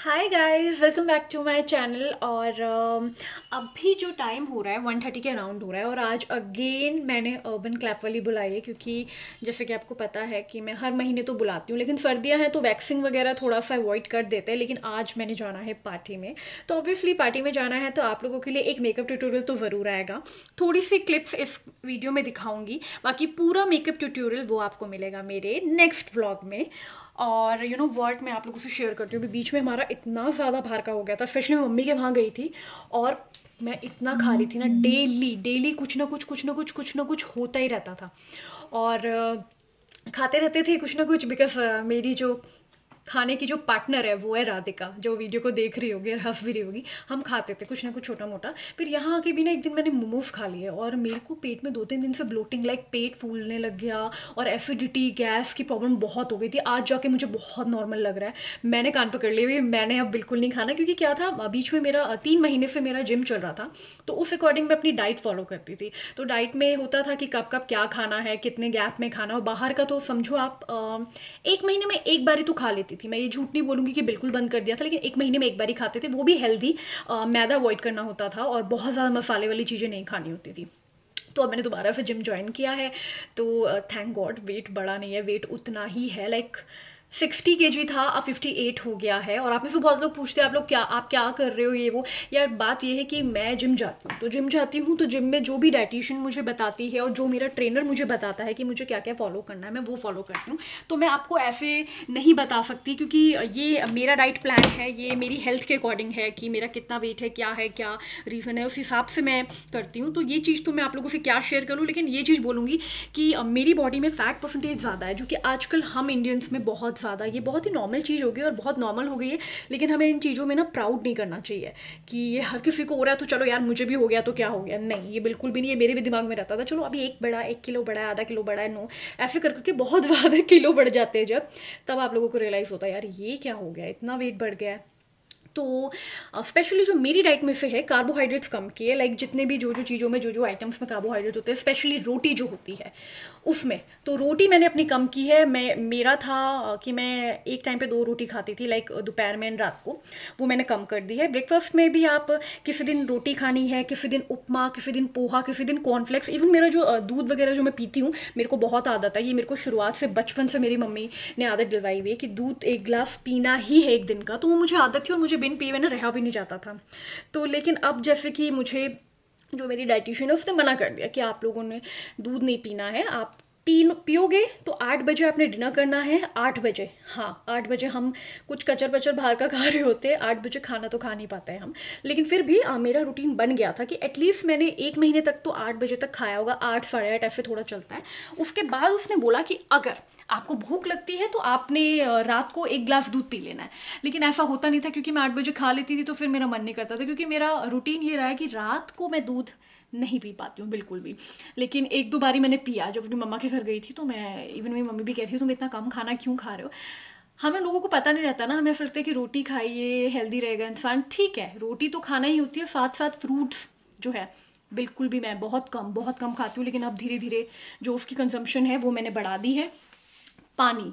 Hi guys, welcome back to my channel. और अभी जो टाइम हो रहा है 1:30 के अराउंड हो रहा है और आज अगेन मैंने अर्बन क्लैप वाली बुलाई है क्योंकि जैसे कि आपको पता है कि मैं हर महीने तो बुलाती हूँ, लेकिन सर्दियाँ हैं तो वैक्सिंग वगैरह थोड़ा सा अवॉइड कर देते हैं। लेकिन आज मैंने जाना है पार्टी में, तो ऑब्वियसली पार्टी में जाना है तो आप लोगों के लिए एक मेकअप ट्यूटोरियल तो ज़रूर आएगा। थोड़ी सी क्लिप्स इस वीडियो में दिखाऊंगी, बाकी पूरा मेकअप ट्यूटोरियल वो आपको मिलेगा मेरे नेक्स्ट व्लॉग में। और यू नो व्हाट, मैं आप लोगों से शेयर करती हूँ। अभी बीच में हमारा इतना ज़्यादा बाहर का हो गया था, स्पेशली मैं मम्मी के वहाँ गई थी और मैं इतना खा रही थी ना, डेली डेली कुछ ना कुछ होता ही रहता था। और खाते रहते थे कुछ ना कुछ, बिकॉज मेरी जो खाने की जो पार्टनर है वो है राधिका, जो वीडियो को देख रही होगी और हंस भी रही होगी। हम खाते थे कुछ ना कुछ छोटा मोटा। फिर यहाँ आके भी ना एक दिन मैंने मोमोज खा लिए और मेरे को पेट में 2-3 दिन से ब्लोटिंग, लाइक पेट फूलने लग गया और एसिडिटी गैस की प्रॉब्लम बहुत हो गई थी। आज जाके मुझे बहुत नॉर्मल लग रहा है। मैंने कान पकड़ लिए, मैंने अब बिल्कुल नहीं खाना, क्योंकि क्या था, बीच में मेरा 3 महीने से मेरा जिम चल रहा था, तो उस अकॉर्डिंग मैं अपनी डाइट फॉलो करती थी। तो डाइट में होता था कि कब कब क्या खाना है, कितने गैप में खाना। और बाहर का तो समझो आप, 1 महीने में एक बारी तो खा लेती थी। मैं ये झूठ नहीं बोलूँगी कि बिल्कुल बंद कर दिया था, लेकिन 1 महीने में एक बारी खाते थे, वो भी हेल्दी। मैदा अवॉइड करना होता था और बहुत ज़्यादा मसाले वाली चीज़ें नहीं खानी होती थी। तो अब मैंने दोबारा फिर जिम ज्वाइन किया है। तो थैंक गॉड वेट बढ़ा नहीं है, वेट उतना ही है, लाइक 60 kg था, अब 58 हो गया है। और आप में से बहुत लोग पूछते हैं आप क्या कर रहे हो, ये वो। यार बात ये है कि मैं जिम जाती हूँ, तो जिम जाती हूँ तो जिम में जो भी डाइटिशियन मुझे बताती है और जो मेरा ट्रेनर मुझे बताता है कि मुझे क्या क्या फॉलो करना है, मैं वो फॉलो करती हूँ। तो मैं आपको ऐसे नहीं बता सकती, क्योंकि ये मेरा डाइट प्लान है, ये मेरी हेल्थ के अकॉर्डिंग है कि मेरा कितना वेट है, क्या रीज़न है, उस हिसाब से मैं करती हूँ। तो ये चीज़ तो मैं आप लोगों से क्या शेयर करूँ, लेकिन ये चीज़ बोलूँगी कि मेरी बॉडी में फ़ैट परसेंटेज ज़्यादा है, जो कि आजकल हम इंडियंस में बहुत ज़्यादा, ये बहुत ही नॉर्मल चीज़ हो गई और बहुत नॉर्मल हो गई है। लेकिन हमें इन चीज़ों में ना प्राउड नहीं करना चाहिए कि ये हर किसी को हो रहा है तो चलो यार मुझे भी हो गया तो क्या हो गया। नहीं, ये बिल्कुल भी नहीं है। मेरे भी दिमाग में रहता था चलो अभी 1 किलो बढ़ा है, आधा किलो बढ़ा है, नो, ऐसे कर करके बहुत ज़्यादा किलो बढ़ जाते हैं जब, तब आप लोगों को रियलाइज़ होता है यार ये क्या हो गया, इतना वेट बढ़ गया है। तो स्पेशली जो मेरी डाइट में से है, कार्बोहाइड्रेट्स कम किए, लाइक जितने भी जो जो चीज़ों में जो जो आइटम्स में कार्बोहाइड्रेट्स होते हैं, स्पेशली रोटी जो होती है उसमें, तो रोटी मैंने अपनी कम की है। मेरा था कि मैं एक टाइम पे 2 रोटी खाती थी, लाइक दोपहर में एंड रात को, वो मैंने कम कर दी है। ब्रेकफास्ट में भी आप किसी दिन रोटी खानी है, किसी दिन उपमा, किसी दिन पोहा, किसी दिन कॉर्नफ्लेक्स। इवन मेरा जो दूध वगैरह जो मैं पीती हूँ, मेरे को बहुत आदत है, ये मेरे को शुरुआत से बचपन से मेरी मम्मी ने आदत दिलवाई हुई है कि दूध 1 गिलास पीना ही है एक दिन का। तो वो मुझे आदत थी और मुझे बिन पिए बिना रहा भी नहीं जाता था। तो लेकिन अब जैसे कि मुझे जो मेरी डाइटिशियन है उसने मना कर दिया कि आप लोगों ने दूध नहीं पीना है, आप पियोगे तो 8 बजे आपने डिनर करना है। 8 बजे, हाँ 8 बजे हम कुछ कचर पचर बाहर का खा रहे होते हैं, 8 बजे खाना तो खा नहीं पाते हैं हम। लेकिन फिर भी मेरा रूटीन बन गया था कि एटलीस्ट मैंने 1 महीने तक तो 8 बजे तक खाया होगा, 8 साढ़े 8 ऐसे थोड़ा चलता है। उसके बाद उसने बोला कि अगर आपको भूख लगती है तो आपने रात को 1 गिलास दूध पी लेना है। लेकिन ऐसा होता नहीं था, क्योंकि मैं 8 बजे खा लेती थी तो फिर मेरा मन नहीं करता था, क्योंकि मेरा रूटीन ये रहा है कि रात को मैं दूध नहीं पी पाती हूँ बिल्कुल भी। लेकिन 1-2 बारी मैंने पिया, जब अपनी मम्मा के घर गई थी तो मैं, इवन मेरी मम्मी भी कह रही थी तुम इतना कम खाना क्यों खा रहे हो। हमें लोगों को पता नहीं रहता ना, हमें ऐसा लगता है कि रोटी खाइए हेल्दी रहेगा इंसान। ठीक है, रोटी तो खाना ही होती है, साथ साथ फ्रूट्स जो है बिल्कुल भी मैं बहुत कम खाती हूँ। लेकिन अब धीरे धीरे जो उसकी कंजम्पशन है वो मैंने बढ़ा दी है। पानी,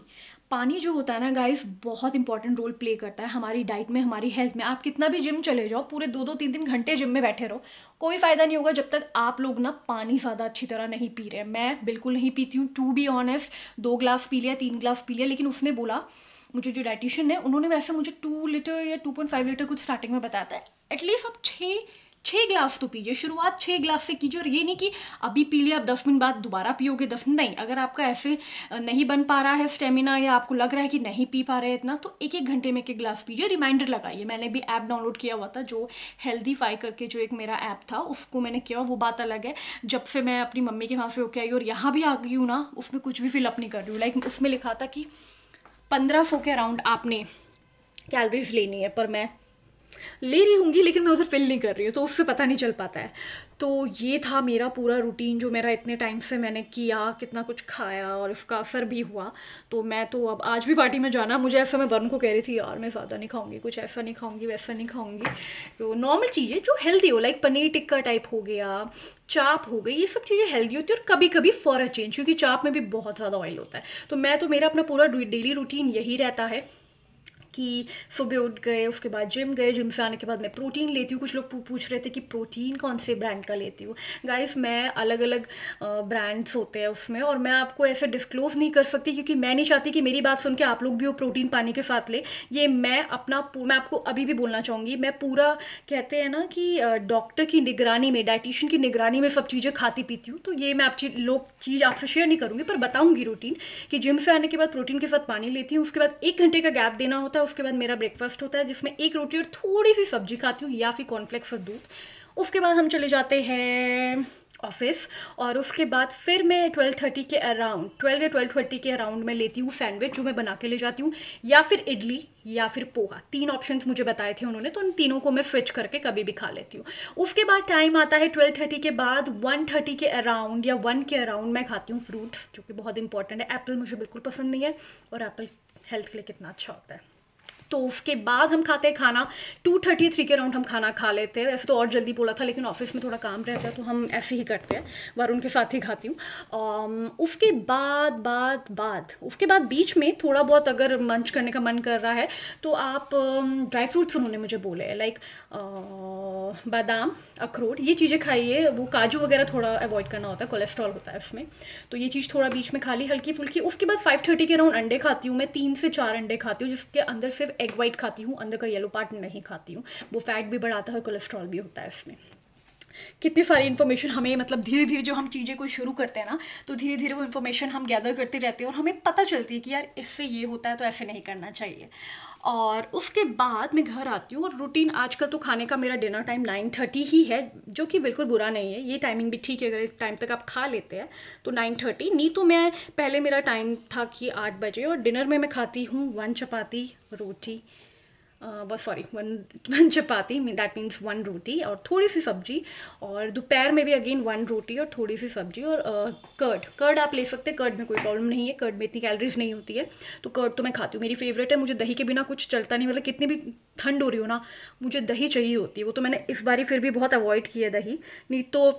पानी जो होता है ना गाइस, बहुत इंपॉर्टेंट रोल प्ले करता है हमारी डाइट में, हमारी हेल्थ में। आप कितना भी जिम चले जाओ, पूरे 2-2 3-3 घंटे जिम में बैठे रहो, कोई फ़ायदा नहीं होगा जब तक आप लोग ना पानी ज़्यादा अच्छी तरह नहीं पी रहे। मैं बिल्कुल नहीं पीती हूँ, टू बी ऑनेस्ट। 2 गिलास पी लिया, 3 गिलास पी लिया। लेकिन उसने बोला, मुझे जो डाइटिशियन है उन्होंने वैसे मुझे 2 लीटर या 2.5 लीटर कुछ स्टार्टिंग में बताया था। एटलीस्ट आप 6 गिलास तो पीजिए, शुरुआत 6 गिलास से कीजिए। और ये नहीं कि अभी पी लिया, अब 10 मिनट बाद दोबारा पियोगे 10 मिनट, नहीं। अगर आपका ऐसे नहीं बन पा रहा है स्टेमिना, या आपको लग रहा है कि नहीं पी पा रहे इतना, तो 1-1 घंटे में 1-1 गिलास पीजिए। रिमाइंडर लगाइए। मैंने भी ऐप डाउनलोड किया हुआ था, जो हेल्दीफाई करके जो एक मेरा ऐप था, उसको मैंने किया। वो बात अलग है, जब से मैं अपनी मम्मी के वहाँ से होके आई और यहाँ भी आ गई हूँ ना, उसमें कुछ भी फिलअप नहीं कर रही हूँ। लाइक उसमें लिखा था कि 1500 के अराउंड आपने कैलोरीज लेनी है, पर मैं ले रही होंगी लेकिन मैं उधर फिल नहीं कर रही हूँ, तो उससे पता नहीं चल पाता है। तो ये था मेरा पूरा रूटीन, जो मेरा इतने टाइम से मैंने किया, कितना कुछ खाया और उसका असर भी हुआ। तो मैं तो अब आज भी पार्टी में जाना, मुझे ऐसा, मैं वरुण को कह रही थी यार मैं ज़्यादा नहीं खाऊंगी, कुछ ऐसा नहीं खाऊंगी वैसा नहीं खाऊंगी। तो नॉर्मल चीज़ें जो हेल्दी हो, लाइक पनीर टिक्का टाइप हो गया, चाप हो गई, ये सब चीज़ें हेल्दी होती है। और कभी कभी फॉर अ चेंज, क्योंकि चाप में भी बहुत ज़्यादा ऑयल होता है। तो मैं तो, मेरा अपना पूरा डेली रूटीन यही रहता है कि सुबह उठ गए, उसके बाद जिम गए, जिम से आने के बाद मैं प्रोटीन लेती हूँ। कुछ लोग पूछ रहे थे कि प्रोटीन कौन से ब्रांड का लेती हूँ। गाइस, मैं अलग अलग ब्रांड्स होते हैं उसमें, और मैं आपको ऐसे डिस्क्लोज नहीं कर सकती क्योंकि मैं नहीं चाहती कि मेरी बात सुन के आप लोग भी वो प्रोटीन पानी के साथ ले। ये मैं आपको अभी भी बोलना चाहूँगी, मैं पूरा कहते हैं ना कि डॉक्टर की निगरानी में, डाइटिशियन की निगरानी में सब चीज़ें खाती पीती हूँ। तो ये मैं चीज़ आपसे शेयर नहीं करूँगी, पर बताऊँगी रूटीन कि जिम से आने के बाद प्रोटीन के साथ पानी लेती हूँ, उसके बाद 1 घंटे का गैप देना होता है, उसके बाद मेरा ब्रेकफास्ट होता है जिसमें 1 रोटी और थोड़ी सी सब्जी खाती हूँ या फिर कॉर्नफ्लेक्स और दूध। उसके बाद हम चले जाते हैं ऑफिस, और उसके बाद फिर मैं 12:30 के अराउंड 12 या 12:30 के अराउंड में लेती हूँ सैंडविच, जो मैं बना के ले जाती हूँ, या फिर इडली या फिर पोहा। 3 ऑप्शंस मुझे बताए थे उन्होंने, तो उन तीनों को मैं स्विच करके कभी भी खा लेती हूँ। उसके बाद टाइम आता है 12:30 के बाद 1:30 के अराउंड या 1 के अराउंड मैं खाती हूँ फ्रूट्स, जो कि बहुत इंपॉर्टेंट है। एप्पल मुझे बिल्कुल पसंद नहीं है, और एप्पल हेल्थ के लिए कितना अच्छा होता है। तो उसके बाद हम खाते हैं खाना, 2:33 के अराउंड हम खाना खा लेते हैं। वैसे तो और जल्दी बोला था, लेकिन ऑफिस में थोड़ा काम रहता है तो हम ऐसे ही करते हैं, वरुण के साथ ही खाती हूँ। उसके बाद बीच में थोड़ा बहुत अगर मंच करने का मन कर रहा है तो आप ड्राई फ्रूट्स उन्होंने मुझे बोले हैं, लाइक बादाम, अखरोट, ये चीज़ें खाइए। वो काजू वगैरह थोड़ा अवॉइड करना होता है, कोलेस्ट्रॉल होता है उसमें, तो ये चीज़ थोड़ा बीच में खा ली हल्की फुल्की। उसके बाद 5:30 के अराउंड अंडे खाती हूँ मैं, 3 से 4 अंडे खाती हूँ, जिसके अंदर सिर्फ एग वाइट खाती हूँ, अंदर का येलो पार्ट नहीं खाती हूँ। वो फैट भी बढ़ाता है, कोलेस्ट्रॉल भी होता है इसमें। कितनी सारी इन्फॉर्मेशन हमें, मतलब धीरे धीरे जो हम चीज़ें को शुरू करते हैं ना, तो धीरे धीरे वो इन्फॉर्मेशन हम गैदर करते रहते हैं और हमें पता चलती है कि यार इससे ये होता है तो ऐसे नहीं करना चाहिए। और उसके बाद मैं घर आती हूँ, और रूटीन आजकल तो खाने का मेरा डिनर टाइम 9:30 ही है, जो कि बिल्कुल बुरा नहीं है, ये टाइमिंग भी ठीक है। अगर इस टाइम तक आप खा लेते हैं तो 9:30, नहीं तो मैं पहले मेरा टाइम था कि 8 बजे, और डिनर में मैं खाती हूँ 1 चपाती, रोटी, बस sorry, one chapati, that means 1 रोटी और थोड़ी सी सब्जी। और दोपहर में भी अगेन 1 रोटी और थोड़ी सी सब्जी, और कर्ड आप ले सकते हैं, कर्ड में कोई प्रॉब्लम नहीं है, कर्ड में इतनी कैलोरीज नहीं होती है, तो कर्ड तो मैं खाती हूँ, मेरी फेवरेट है। मुझे दही के बिना कुछ चलता नहीं, मतलब कितनी भी ठंड हो रही हो ना, मुझे दही चाहिए होती है। वो तो मैंने इस बारी फिर भी बहुत अवॉइड किया दही, नहीं तो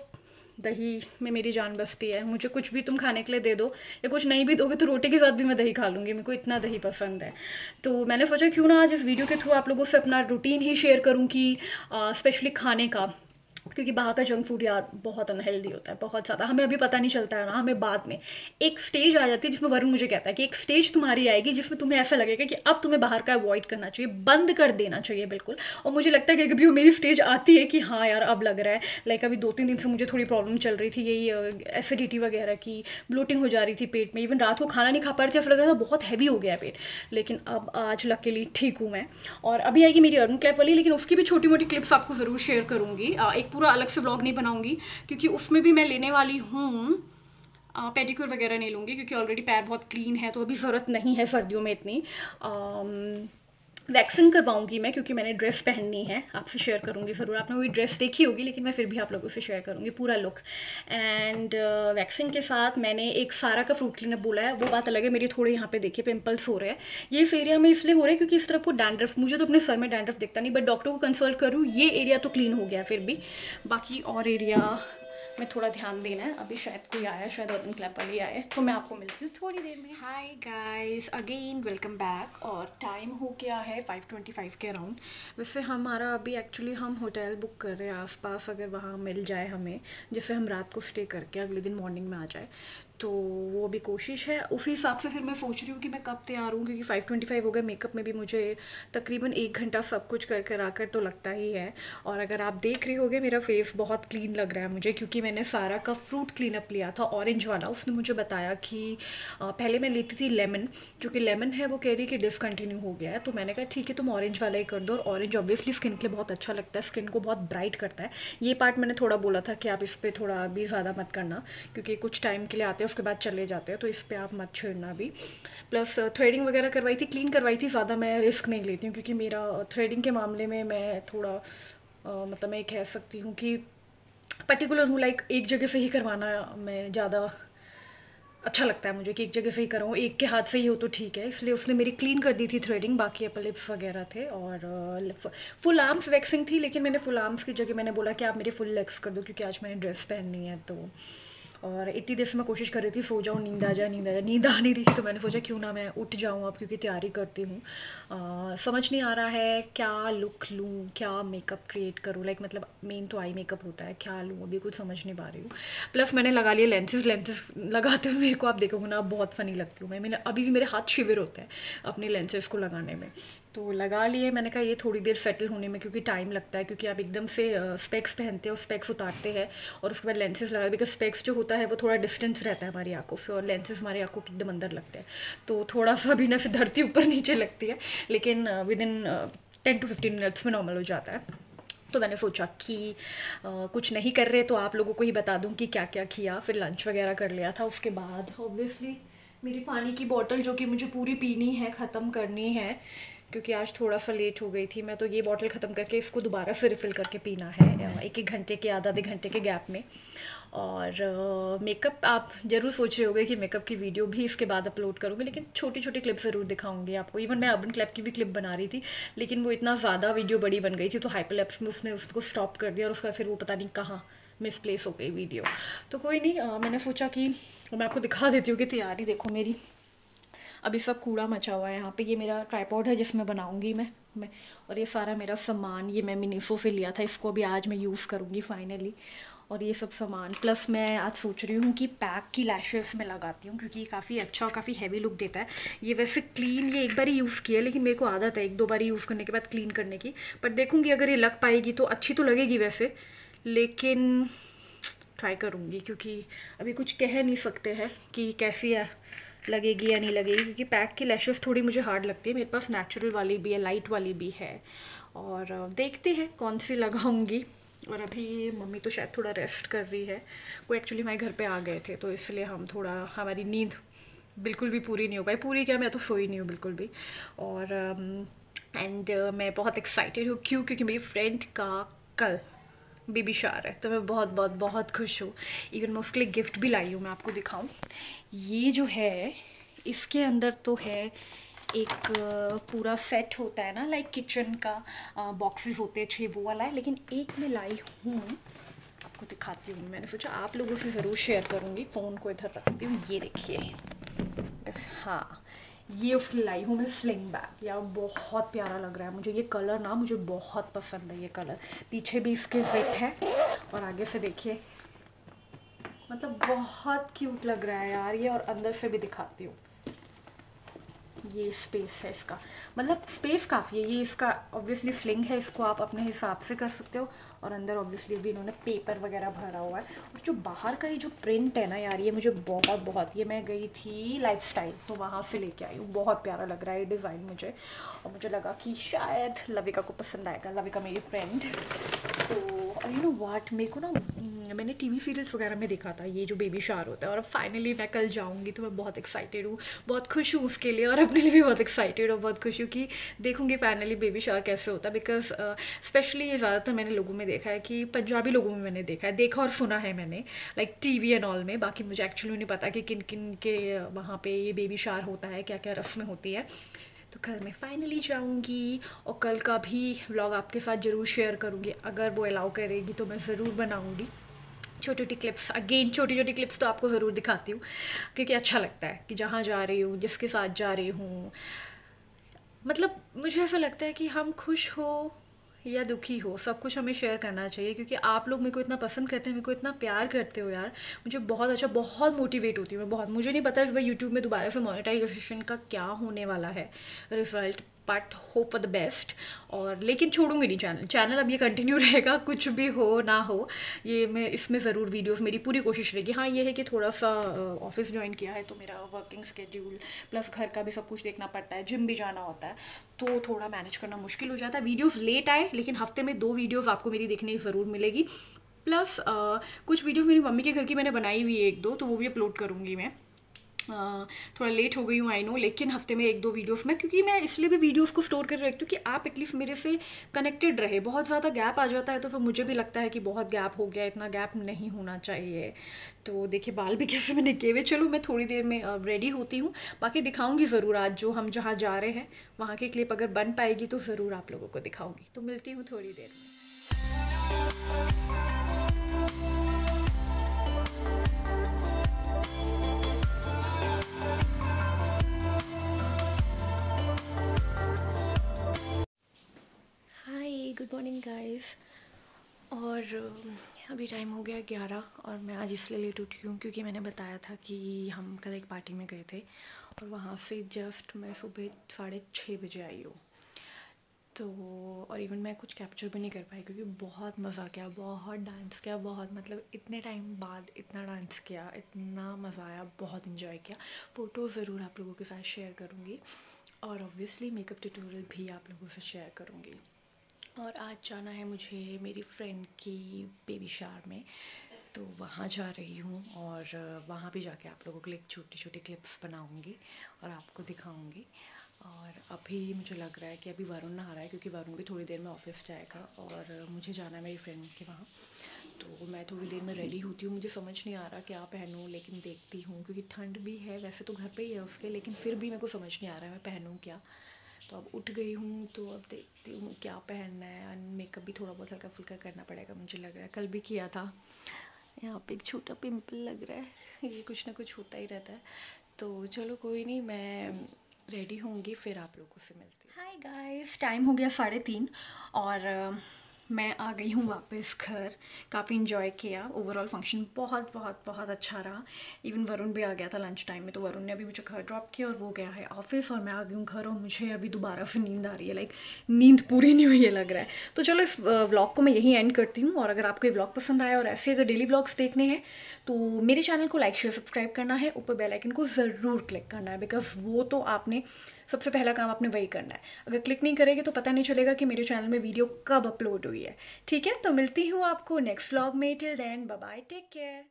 दही में मेरी जान बसती है। मुझे कुछ भी तुम खाने के लिए दे दो, या कुछ नहीं भी दोगे तो रोटी के साथ भी मैं दही खा लूँगी, मेरे को इतना दही पसंद है। तो मैंने सोचा क्यों ना आज इस वीडियो के थ्रू आप लोगों से अपना रूटीन ही शेयर करूँ कि स्पेशली खाने का, क्योंकि बाहर का जंक फूड यार बहुत अनहेल्दी होता है, बहुत ज़्यादा। हमें अभी पता नहीं चलता है ना, हमें बाद में एक स्टेज आ जाती है जिसमें वरुण मुझे कहता है कि एक स्टेज तुम्हारी आएगी जिसमें तुम्हें ऐसा लगेगा कि अब तुम्हें बाहर का अवॉइड करना चाहिए, बंद कर देना चाहिए बिल्कुल। और मुझे लगता है कि कभी वो मेरी स्टेज आती है कि हाँ यार अब लग रहा है, लाइक अभी 2-3 दिन से मुझे थोड़ी प्रॉब्लम चल रही थी, यही एसिडिटी वगैरह की, ब्लोटिंग हो जा रही थी पेट में, इवन रात को खाना नहीं खा पा रही थी, ऐसा लग रहा था बहुत हैवी हो गया है पेट। लेकिन अब आज लकीली ठीक हूँ मैं। और अभी आएगी मेरी अर्न क्लैप वाली, लेकिन उसकी भी छोटी मोटी क्लिप्स आपको ज़रूर शेयर करूँगी, एक पूरा अलग से व्लॉग नहीं बनाऊंगी, क्योंकि उसमें भी मैं लेने वाली हूँ पेडिक्योर वगैरह नहीं लूँगी, क्योंकि ऑलरेडी पैर बहुत क्लीन है, तो अभी ज़रूरत नहीं है सर्दियों में इतनी। वैक्सिंग करवाऊंगी मैं, क्योंकि मैंने ड्रेस पहननी है, आपसे शेयर करूंगी ज़रूर। आपने वही ड्रेस देखी होगी, लेकिन मैं फिर भी आप लोगों से शेयर करूंगी पूरा लुक। एंड वैक्सिंग के साथ मैंने एक सारा का फ्रूट क्लीनअप बोला है, वो बात अलग है। मेरे थोड़े यहाँ पे देखिए पिंपल्स हो रहे हैं, ये इस एरिया में इसलिए हो रहे हैं क्योंकि इस तरफ को डैंड्रफ, मुझे तो अपने सर में डैंड्रफ दिखता नहीं, बट डॉक्टर को कंसल्ट करूँ, ये एरिया तो क्लीन हो गया, फिर भी बाकी और एरिया में थोड़ा ध्यान देना है। अभी शायद कोई आया, शायद अर्बन क्लैप वाली आए, तो मैं आपको मिलती हूँ थोड़ी देर में। Hi guys, again welcome back. और टाइम हो गया है 5:25 के अराउंड। वैसे हमारा अभी एक्चुअली हम होटल बुक कर रहे हैं आसपास, अगर वहाँ मिल जाए हमें, जिससे हम रात को स्टे करके अगले दिन मॉर्निंग में आ जाए, तो वो भी कोशिश है। उसी हिसाब से फिर मैं सोच रही हूँ कि मैं कब तैयार हूँ, क्योंकि 5:25 हो गए। मेकअप में भी मुझे तकरीबन 1 घंटा सब कुछ कर कर आकर तो लगता ही है। और अगर आप देख रहे होगे मेरा फेस बहुत क्लीन लग रहा है मुझे, क्योंकि मैंने सारा का फ्रूट क्लीनअप लिया था, ऑरेंज वाला। उसने मुझे बताया कि पहले मैं लेती थी लेमन, जो कि लेमन है वो कह रही कि डिसकंटिन्यू हो गया है, तो मैंने कहा ठीक है तुम ऑरेंज वाला ही कर दो। और ऑरेंज ऑब्वियसली स्किन के लिए बहुत अच्छा लगता है, स्किन को बहुत ब्राइट करता है। ये पार्ट मैंने थोड़ा बोला था कि आप इस पर थोड़ा भी ज़्यादा मत करना, क्योंकि कुछ टाइम के लिए आते हैं उसके बाद चले जाते हैं, तो इस पर आप मत छेड़ना भी। प्लस थ्रेडिंग वगैरह करवाई थी, क्लीन करवाई थी, ज़्यादा मैं रिस्क नहीं लेती हूँ, क्योंकि मेरा थ्रेडिंग के मामले में मैं थोड़ा मतलब मैं कह सकती हूँ कि पर्टिकुलर हूँ, लाइक एक जगह से ही करवाना मैं ज़्यादा अच्छा लगता है मुझे, कि एक जगह से ही कराऊँ, एक के हाथ से ही हो तो ठीक है। इसलिए उसने मेरी क्लीन कर दी थी थ्रेडिंग, बाकी अपर लिप्स वगैरह थे, और फुल आर्म्स वैक्सिंग थी, लेकिन मैंने फुल आर्म्स की जगह मैंने बोला कि आप मेरे फुल लेग्स कर दो, क्योंकि आज मैंने ड्रेस पहननी है। तो और इतनी देर से मैं कोशिश कर रही थी सो जाऊँ, नींद आ जाए, नींद आ जाए, नींद आ नहीं रही थी, तो मैंने सोचा क्यों ना मैं उठ जाऊँ अब, क्योंकि तैयारी करती हूँ। समझ नहीं आ रहा है क्या लुक लूँ, क्या मेकअप क्रिएट करूँ, लाइक मतलब मेन तो आई मेकअप होता है, क्या लूँ अभी कुछ समझ नहीं पा रही हूँ। प्लस मैंने लगा लिए लेंसेज, लेंसेज लगाते हुए मेरे को आप देखोगे ना, बहुत फ़नी लगती हूँ मैंने अभी भी मेरे हाथ शिविर होते हैं अपने लेंसेज को लगाने में। तो लगा लिए, मैंने कहा ये थोड़ी देर सेटल होने में, क्योंकि टाइम लगता है, क्योंकि आप एकदम से स्पेक्स पहनते हो, स्पेक्स उतारते हैं और उसके बाद लेंसेज लगा, बिकॉज स्पेक्स जो होता है वो थोड़ा डिस्टेंस रहता है हमारी आंखों से, और लेंसेज हमारी आंखों के एकदम अंदर लगते हैं, तो थोड़ा सा भी ना फिर धरती ऊपर नीचे लगती है, लेकिन विद इन 10 to 15 मिनट्स में नॉर्मल हो जाता है। तो मैंने सोचा कि कुछ नहीं कर रहे तो आप लोगों को ही बता दूं कि क्या क्या किया। फिर लंच वगैरह कर लिया था, उसके बाद ऑब्वियसली मेरी पानी की बोतल जो कि मुझे पूरी पीनी है, ख़त्म करनी है, क्योंकि आज थोड़ा सा लेट हो गई थी मैं, तो ये बॉटल ख़त्म करके इसको दोबारा से रिफ़िल करके पीना है एक एक घंटे के, आधा आधे घंटे के गैप में। और मेकअप आप ज़रूर सोच रहे होगे कि मेकअप की वीडियो भी इसके बाद अपलोड करूँगी, लेकिन छोटी छोटी क्लिप ज़रूर दिखाऊंगी आपको। इवन मैं अर्बन क्लैप की भी क्लिप बना रही थी, लेकिन वो इतना ज़्यादा वीडियो बड़ी बन गई थी, तो हाइपरलैप्स में उसने उसको स्टॉप कर दिया, और उसका फिर वो पता नहीं कहाँ मिसप्लेस हो गई वीडियो। तो कोई नहीं, मैंने सोचा कि मैं आपको दिखा देती हूँ कि तैयारी देखो मेरी। अभी सब कूड़ा मचा हुआ है यहाँ पे, ये मेरा ट्राइपॉड है जिसमें बनाऊंगी मैं और ये सारा मेरा सामान, ये मैं मिनीसो से लिया था, इसको भी आज मैं यूज़ करूँगी फाइनली। और ये सब सामान, प्लस मैं आज सोच रही हूँ कि पैक की लैशेस में लगाती हूँ, क्योंकि ये काफ़ी अच्छा और काफ़ी हैवी लुक देता है। ये वैसे क्लीन, ये एक बार ही यूज़ किया, लेकिन मेरे को आदत है 1-2 बार यूज़ करने के बाद क्लीन करने की, पर देखूँगी अगर ये लग पाएगी तो अच्छी तो लगेगी वैसे, लेकिन ट्राई करूँगी, क्योंकि अभी कुछ कह नहीं सकते हैं कि कैसी है, लगेगी या नहीं लगेगी, क्योंकि पैक की लैशेस थोड़ी मुझे हार्ड लगती है। मेरे पास नेचुरल वाली भी है, लाइट वाली भी है, और देखते हैं कौन सी लगाऊंगी। और अभी मम्मी तो शायद थोड़ा रेस्ट कर रही है, वो एक्चुअली हमारे घर पे आ गए थे, तो इसलिए हम थोड़ा, हमारी नींद बिल्कुल भी पूरी नहीं हो पाई, पूरी क्या, मैं तो सोई नहीं हूँ बिल्कुल भी। और मैं बहुत एक्साइटेड हूँ, क्योंकि मेरी फ्रेंड का कल बेबी शावर है, तो मैं बहुत बहुत बहुत खुश हूँ। इवन मैं उसके लिए गिफ्ट भी लाई हूँ, मैं आपको दिखाऊँ। ये जो है, इसके अंदर तो है एक पूरा सेट होता है ना, लाइक किचन का बॉक्सेस होते हैं 6, वो वाला है, लेकिन एक मैं लाई हूँ, आपको दिखाती हूँ। मैंने सोचा आप लोगों से ज़रूर शेयर करूँगी, फ़ोन को इधर रखती हूँ, ये देखिए। हाँ, ये उसकी लाई हूँ मैं स्लिंग बैग, यार बहुत प्यारा लग रहा है मुझे ये कलर ना, मुझे बहुत पसंद है ये कलर। पीछे भी इसके जिप है, और आगे से देखिए, मतलब बहुत क्यूट लग रहा है यार ये। और अंदर से भी दिखाती हूँ, ये स्पेस है इसका, मतलब स्पेस काफ़ी है। ये इसका ऑब्वियसली स्लिंग है, इसको आप अपने हिसाब से कर सकते हो, और अंदर ऑब्वियसली भी इन्होंने पेपर वगैरह भरा हुआ है। और जो बाहर का ये जो प्रिंट है ना यार, ये मुझे बहुत बहुत, ये मैं गई थी लाइफस्टाइल तो वहाँ से लेके आई हूँ, बहुत प्यारा लग रहा है ये डिज़ाइन मुझे, और मुझे लगा कि शायद लविका को पसंद आएगा, लविका मेरी फ्रेंड। तो यू नो व्हाट, मेरे को ना, मैंने टीवी सीरियल्स वगैरह में देखा था ये जो बेबी शावर होता है, और अब फाइनली मैं कल जाऊँगी, तो मैं बहुत एक्साइटेड हूँ, बहुत खुश हूँ उसके लिए, और अपने लिए भी बहुत एक्साइटेड और बहुत खुश हूँ कि देखूँगी फाइनली बेबी शावर कैसे होता है। बिकॉज स्पेशली ये ज़्यादातर मैंने लोगों में देखा है कि पंजाबी लोगों में मैंने देखा है, देखा और सुना है मैंने, लाइक टीवी एंड ऑल में। बाकी मुझे एक्चुअली नहीं पता कि किन किन के वहाँ पे ये बेबी शावर होता है, क्या क्या रस्में होती है। तो कल मैं फाइनली जाऊंगी, और कल का भी व्लॉग आपके साथ ज़रूर शेयर करूंगी, अगर वो अलाउ करेगी तो मैं ज़रूर बनाऊंगी। छोटी छोटी क्लिप्स, अगेन छोटी छोटी क्लिप्स तो आपको ज़रूर दिखाती हूँ, क्योंकि अच्छा लगता है कि जहाँ जा रही हूँ, जिसके साथ जा रही हूँ, मतलब मुझे ऐसा लगता है कि हम खुश हो या दुखी हो, सब कुछ हमें शेयर करना चाहिए, क्योंकि आप लोग मेरे को इतना पसंद करते हैं, मेरे को इतना प्यार करते हो यार, मुझे बहुत अच्छा, बहुत मोटिवेट होती हूँ मैं बहुत। मुझे नहीं पता इस बार यूट्यूब में दोबारा से मोनेटाइजेशन का क्या होने वाला है result, but hope for the best. और लेकिन छोड़ूंगी नहीं चैनल, चैनल अब ये कंटिन्यू रहेगा, कुछ भी हो ना हो, ये मैं इसमें ज़रूर वीडियोस, मेरी पूरी कोशिश रहेगी। हाँ ये है कि थोड़ा सा ऑफिस ज्वाइन किया है, तो मेरा वर्किंग स्केड्यूल प्लस घर का भी सब कुछ देखना पड़ता है, जिम भी जाना होता है, तो थोड़ा मैनेज करना मुश्किल हो जाता है। वीडियोस लेट आए, लेकिन हफ्ते में 2 वीडियोस आपको मेरी देखने की ज़रूर मिलेगी। प्लस कुछ वीडियो मेरी मम्मी के घर की मैंने बनाई हुई है 1-2, तो वो भी अपलोड करूँगी मैं। थोड़ा लेट हो गई हूँ आई नो, लेकिन हफ्ते में 1-2 वीडियोस में, क्योंकि मैं इसलिए भी वीडियोस को स्टोर कर रखती हूँ कि आप एटलीस्ट मेरे से कनेक्टेड रहे। बहुत ज़्यादा गैप आ जाता है तो फिर मुझे भी लगता है कि बहुत गैप हो गया, इतना गैप नहीं होना चाहिए। तो देखिए बाल भी कैसे मैंने किए हुए। चलो मैं थोड़ी देर में रेडी होती हूँ, बाकी दिखाऊंगी ज़रूर आज जो हम जहाँ जा रहे हैं वहाँ की क्लिप अगर बन पाएगी तो ज़रूर आप लोगों को दिखाऊंगी। तो मिलती हूँ थोड़ी देर में। Good morning guys. और अभी टाइम हो गया 11 और मैं आज इसलिए लेट उठी हूँ क्योंकि मैंने बताया था कि हम कल एक पार्टी में गए थे और वहाँ से जस्ट मैं सुबह 6:30 बजे आई हूँ। तो और इवन मैं कुछ कैप्चर भी नहीं कर पाई क्योंकि बहुत मज़ा किया, बहुत डांस किया, बहुत मतलब इतने टाइम बाद इतना डांस किया, इतना मज़ा आया, बहुत इन्जॉय किया। फ़ोटो ज़रूर आप लोगों के साथ शेयर करूँगी और ऑब्वियसली मेकअप ट्यूटोरियल भी आप लोगों से शेयर करूँगी। और आज जाना है मुझे मेरी फ्रेंड की बेबी शावर में, तो वहाँ जा रही हूँ और वहाँ भी जाके आप लोगों के लिए छोटी छोटी क्लिप्स बनाऊँगी और आपको दिखाऊँगी। और अभी मुझे लग रहा है कि अभी वरुण नहा रहा है क्योंकि वरुण भी थोड़ी देर में ऑफिस जाएगा और मुझे जाना है मेरी फ्रेंड के वहाँ। तो मैं थोड़ी देर में रेडी होती हूँ, मुझे समझ नहीं आ रहा क्या पहनूँ, लेकिन देखती हूँ क्योंकि ठंड भी है, वैसे तो घर पे ही है उसके, लेकिन फिर भी मेरे को समझ नहीं आ रहा है मैं पहनूँ क्या। तो अब उठ गई हूँ तो अब देखती हूँ क्या पहनना है। एंड मेकअप भी थोड़ा बहुत हल्का फुल्का करना पड़ेगा मुझे लग रहा है, कल भी किया था। यहाँ पे एक छोटा पिंपल लग रहा है, ये कुछ ना कुछ होता ही रहता है। तो चलो कोई नहीं, मैं रेडी होंगी फिर आप लोगों से मिलती हूँ। हाय गाइस, टाइम हो गया 3:30 और मैं आ गई हूँ वापस घर। काफ़ी इन्जॉय किया, ओवरऑल फंक्शन बहुत बहुत बहुत अच्छा रहा। इवन वरुण भी आ गया था लंच टाइम में, तो वरुण ने अभी मुझे घर ड्रॉप किया और वो गया है ऑफिस और मैं आ गई हूँ घर और मुझे अभी दोबारा से नींद आ रही है, लाइक नींद पूरी नहीं हुई है लग रहा है। तो चलो इस व्लॉग को मैं यहीं एंड करती हूँ और अगर आपको ये व्लॉग पसंद आया और ऐसे अगर डेली व्लॉग्स देखने हैं तो मेरे चैनल को लाइक शेयर सब्सक्राइब करना है, ऊपर बेल आइकन को ज़रूर क्लिक करना है बिकॉज वो तो आपने सबसे पहला काम आपने वही करना है। अगर क्लिक नहीं करेंगे तो पता नहीं चलेगा कि मेरे चैनल में वीडियो कब अपलोड हुई है। ठीक है, तो मिलती हूँ आपको नेक्स्ट व्लॉग में। Till then bye bye, take care.